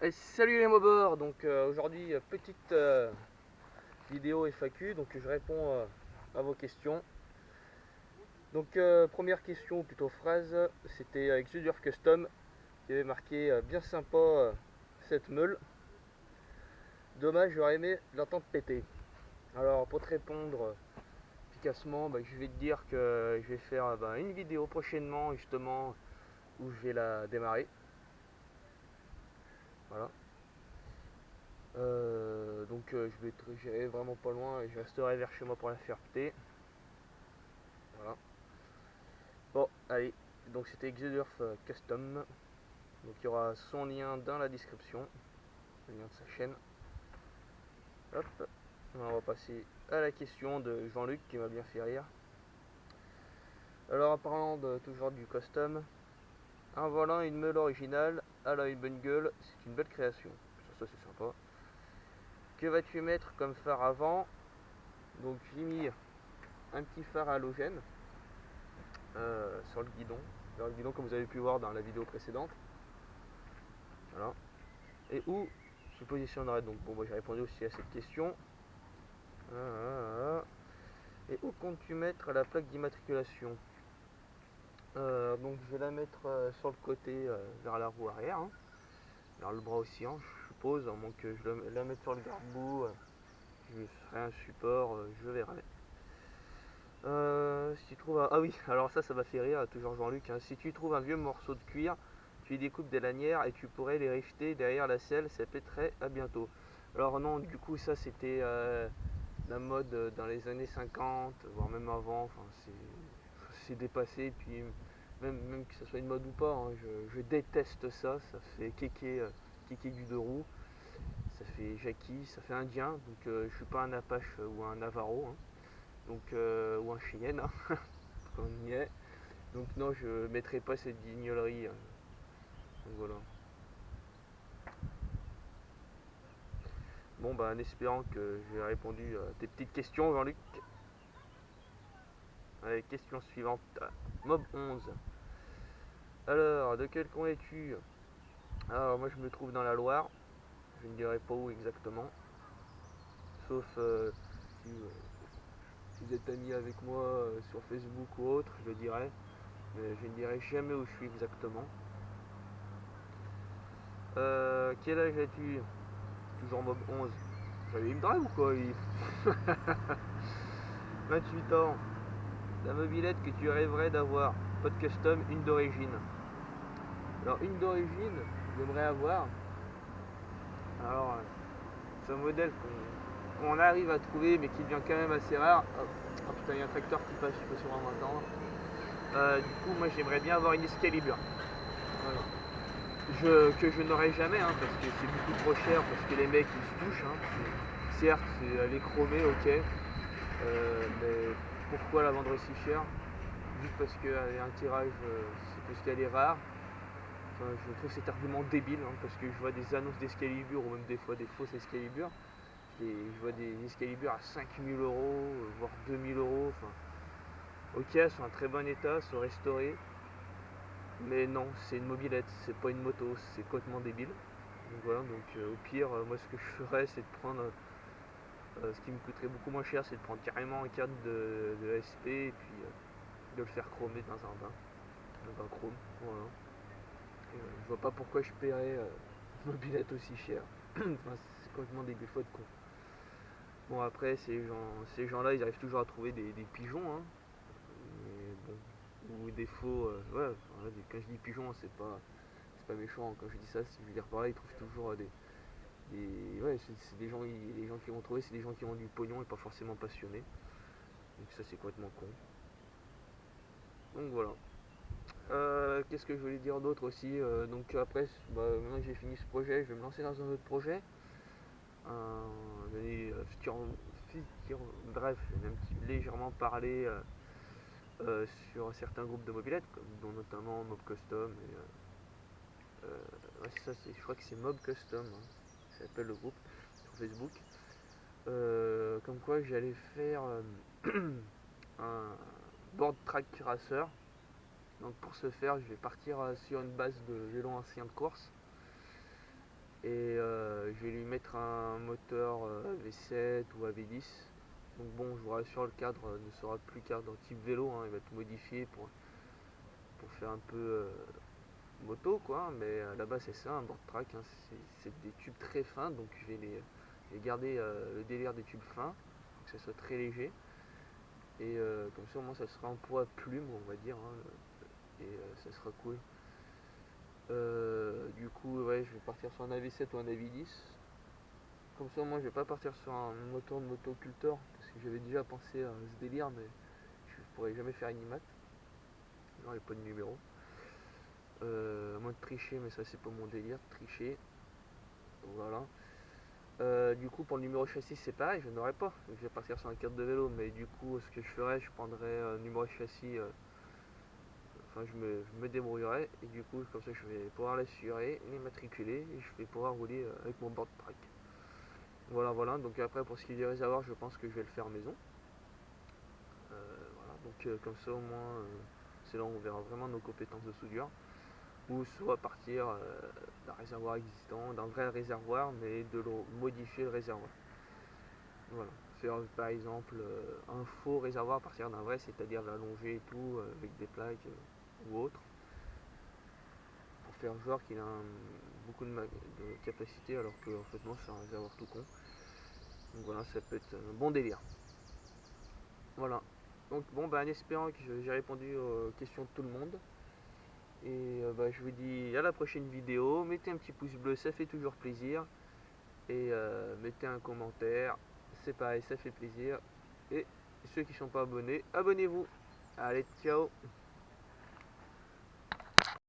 Et salut les mobeurs, donc aujourd'hui petite vidéo FAQ, donc je réponds à vos questions. Donc première question, ou plutôt phrase, c'était Exodurf Custom qui avait marqué bien sympa cette meule. Dommage, j'aurais aimé l'entendre péter. Alors pour te répondre efficacement, je vais te dire que je vais faire une vidéo prochainement justement où je vais la démarrer. Voilà. J'irai vraiment pas loin et je resterai vers chez moi pour la faire péter. Voilà. Bon, allez, donc c'était Exodurf Custom. Donc il y aura son lien dans la description, le lien de sa chaîne. Hop, on va passer à la question de Jean-Luc qui m'a bien fait rire. Alors en parlant toujours du custom, un volant et une meule originale, elle a une bonne gueule, c'est une belle création. Ça c'est sympa. Que vas-tu mettre comme phare avant? Donc j'ai mis un petit phare halogène sur le guidon. Sur le guidon comme vous avez pu voir dans la vidéo précédente. Voilà. Et où se positionnerait donc bon, moi j'ai répondu aussi à cette question. Et où comptes-tu mettre la plaque d'immatriculation? Donc je vais la mettre sur le côté vers la roue arrière, hein, vers le bras aussi, hein, je suppose, à moins que je la mette sur le garde-boue, je ferai un support, je verrai. Si tu trouves ah oui, alors ça m'a fait rire, toujours Jean-Luc, hein. Si tu trouves un vieux morceau de cuir, tu y découpes des lanières et tu pourrais les rifter derrière la selle, ça pèterait. À bientôt. Alors non, du coup ça c'était la mode dans les années 50, voire même avant, enfin c'est dépassé, puis même que ce soit une mode ou pas, hein, je déteste ça, ça fait kéké du deux roues, ça fait Jackie, ça fait indien, donc je suis pas un Apache ou un Navarro, hein, donc, ou un Cheyenne, hein, quand on y est, donc non, je mettrai pas cette guignolerie, donc voilà. Bon en espérant que j'ai répondu à tes petites questions Jean-Luc. Allez, question suivante. Mob 11. Alors, de quel coin es-tu? Alors, moi je me trouve dans la Loire. Je ne dirai pas où exactement. Sauf si vous êtes ami avec moi sur Facebook ou autre, je le dirai. Mais je ne dirai jamais où je suis exactement. Quel âge as-tu? Toujours Mob 11. Il me drive ou quoi 28 ans. La mobilette que tu rêverais d'avoir. Pas de custom, une d'origine. Alors, une d'origine, j'aimerais avoir. Alors, c'est un modèle qu'on arrive à trouver, mais qui devient quand même assez rare. Oh putain, il y a un tracteur qui passe, je sais pas si on va m'entendre. Du coup, moi j'aimerais bien avoir une Excalibur. Voilà. Que je n'aurai jamais, hein, parce que c'est beaucoup trop cher, parce que les mecs ils se touchent. Hein. Certes, elle est chromée, ok. Mais pourquoi la vendre si cher? Juste parce qu'elle a un tirage, c'est parce qu'elle est rare. Enfin, je trouve cet argument débile, hein, parce que je vois des annonces d'Excalibur, ou même des fois des fausses Excalibur. Je vois des Excalibur à 5000 €, voire 2000 €. Enfin, ok, elles sont en très bon état, sont restaurées. Mais non, c'est une mobilette, c'est pas une moto, c'est complètement débile. Donc voilà, donc au pire, moi ce que je ferais, c'est de prendre ce qui me coûterait beaucoup moins cher, c'est de prendre carrément un cadre de SP et puis de le faire chromer dans un bain. Dans un chrome, voilà. Je vois pas pourquoi je paierais une mobilette aussi cher. Enfin, c'est complètement débile, faut être con. Bon après ces gens-là ils arrivent toujours à trouver des pigeons, hein. Mais bon, ou des faux. Ouais, enfin, quand je dis pigeons, c'est pas méchant. Quand je dis ça, je veux dire pareil, ils trouvent toujours ouais, c'est des gens, les gens qui vont trouver, c'est des gens qui ont du pognon et pas forcément passionnés. Donc ça c'est complètement con. Donc voilà. Qu'est-ce que je voulais dire d'autre aussi? Donc après, maintenant que j'ai fini ce projet, je vais me lancer dans un autre projet. Bref, j'ai un petit légèrement parlé sur certains groupes de mobilettes, dont notamment Mob Custom. Ouais, c'est ça, je crois que c'est Mob Custom, hein, ça s'appelle le groupe sur Facebook. Comme quoi j'allais faire un board track racer. Donc pour ce faire, je vais partir sur une base de vélo ancien de course. Et je vais lui mettre un moteur V7 ou AV10. Donc bon, je vous rassure, le cadre ne sera plus cadre type vélo, hein, il va être modifié pour faire un peu moto quoi, mais là-bas c'est ça, un board track, hein, c'est des tubes très fins, donc je vais garder le délire des tubes fins, que ça soit très léger, et comme ça au moins ça sera en poids plume on va dire, hein, et ça sera cool. Du coup ouais, je vais partir sur un AV7 ou un AV10, comme ça moi je vais pas partir sur un moteur de motoculteur, parce que j'avais déjà pensé à ce délire, mais je pourrais jamais faire une IMAT, j'aurais pas de numéro. À moins de tricher, mais ça c'est pas mon délire, tricher. Voilà. Du coup, pour le numéro châssis, c'est pareil, je n'aurai pas. Je vais partir sur un cadre de vélo, mais du coup, ce que je ferais, je prendrais un numéro châssis. Enfin, je me débrouillerai, et du coup, comme ça, je vais pouvoir l'assurer, l'immatriculer, et je vais pouvoir rouler avec mon board track. Voilà, voilà. Donc, après, pour ce qui est des réservoirs, je pense que je vais le faire maison. Voilà. Donc, comme ça, au moins, c'est là où on verra vraiment nos compétences de soudure. Ou soit partir d'un réservoir existant, d'un vrai réservoir, mais de modifier le réservoir. Voilà. Faire par exemple un faux réservoir à partir d'un vrai, c'est-à-dire l'allonger et tout, avec des plaques ou autre, pour faire genre qu'il a beaucoup de capacité, alors que en fait non, c'est un réservoir tout con. Donc voilà, ça peut être un bon délire. Voilà. Donc bon, en espérant que j'ai répondu aux questions de tout le monde. Et je vous dis à la prochaine vidéo. Mettez un petit pouce bleu, ça fait toujours plaisir. Et mettez un commentaire, c'est pareil, ça fait plaisir. Et ceux qui ne sont pas abonnés, abonnez-vous. Allez, ciao.